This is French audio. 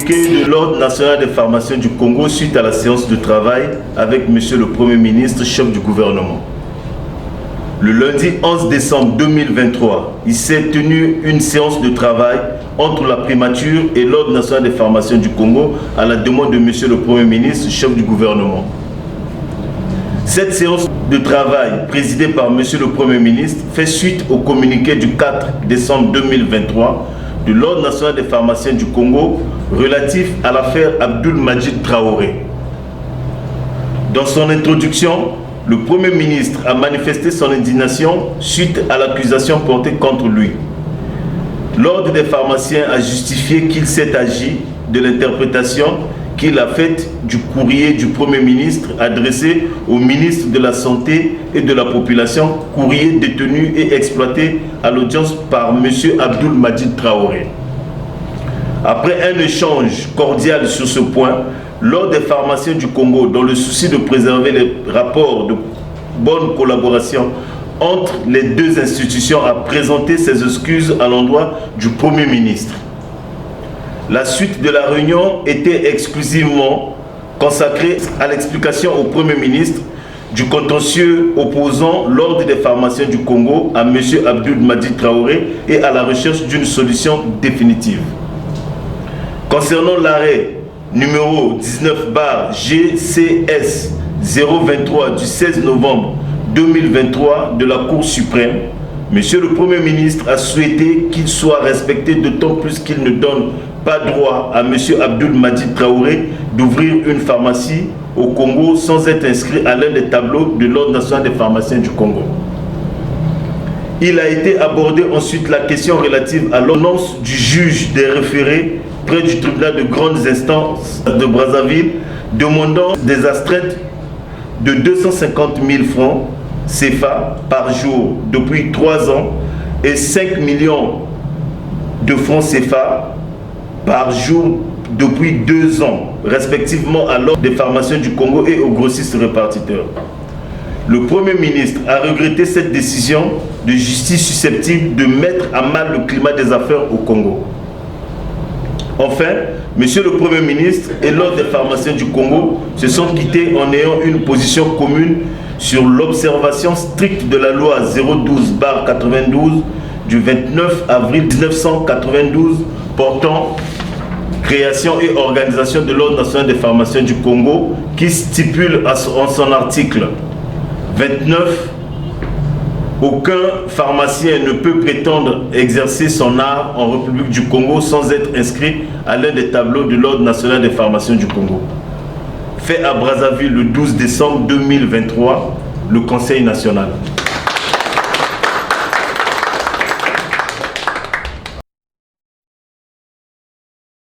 communiqué de l'Ordre national des pharmaciens du Congo suite à la séance de travail avec Monsieur le Premier ministre, chef du gouvernement. Le lundi 11 décembre 2023, il s'est tenu une séance de travail entre la primature et l'Ordre national des pharmaciens du Congo à la demande de Monsieur le Premier ministre, chef du gouvernement. Cette séance de travail présidée par Monsieur le Premier ministre fait suite au communiqué du 4 décembre 2023 de l'Ordre national des pharmaciens du Congo relatif à l'affaire Abdoul Majid Traoré. Dans son introduction, le Premier ministre a manifesté son indignation suite à l'accusation portée contre lui. L'Ordre des pharmaciens a justifié qu'il s'est agi de l'interprétation qu'il a faite du courrier du Premier ministre adressé au ministre de la Santé et de la Population, courrier détenu et exploité à l'audience par M. Abdoul Majid Traoré. Après un échange cordial sur ce point, l'Ordre des pharmaciens du Congo, dans le souci de préserver les rapports de bonne collaboration entre les deux institutions, a présenté ses excuses à l'endroit du Premier ministre. La suite de la réunion était exclusivement consacrée à l'explication au Premier ministre du contentieux opposant l'Ordre des pharmaciens du Congo à M. Abdoul Majid Traoré et à la recherche d'une solution définitive. Concernant l'arrêt numéro 19/GCS 023 du 16 novembre 2023 de la Cour suprême, M. le Premier ministre a souhaité qu'il soit respecté, d'autant plus qu'il ne donne pas droit à M. Abdoul Majid Traoré d'ouvrir une pharmacie au Congo sans être inscrit à l'un des tableaux de l'Ordre national des pharmaciens du Congo. Il a été abordé ensuite la question relative à l'ordonnance du juge des référés près du tribunal de grandes instances de Brazzaville demandant des astreintes de 250 000 francs CFA par jour depuis 3 ans et 5 millions de francs CFA par jour depuis 2 ans, respectivement à l'Ordre des pharmaciens du Congo et aux grossistes répartiteurs. Le Premier ministre a regretté cette décision de justice susceptible de mettre à mal le climat des affaires au Congo. Enfin, Monsieur le Premier ministre et l'Ordre des pharmaciens du Congo se sont quittés en ayant une position commune sur l'observation stricte de la loi 012/92 du 29 avril 1992 portant création et organisation de l'Ordre national des pharmaciens du Congo, qui stipule en son article 29: aucun pharmacien ne peut prétendre exercer son art en République du Congo sans être inscrit à l'un des tableaux de l'Ordre national des pharmaciens du Congo. Fait à Brazzaville le 12 décembre 2023, le Conseil national.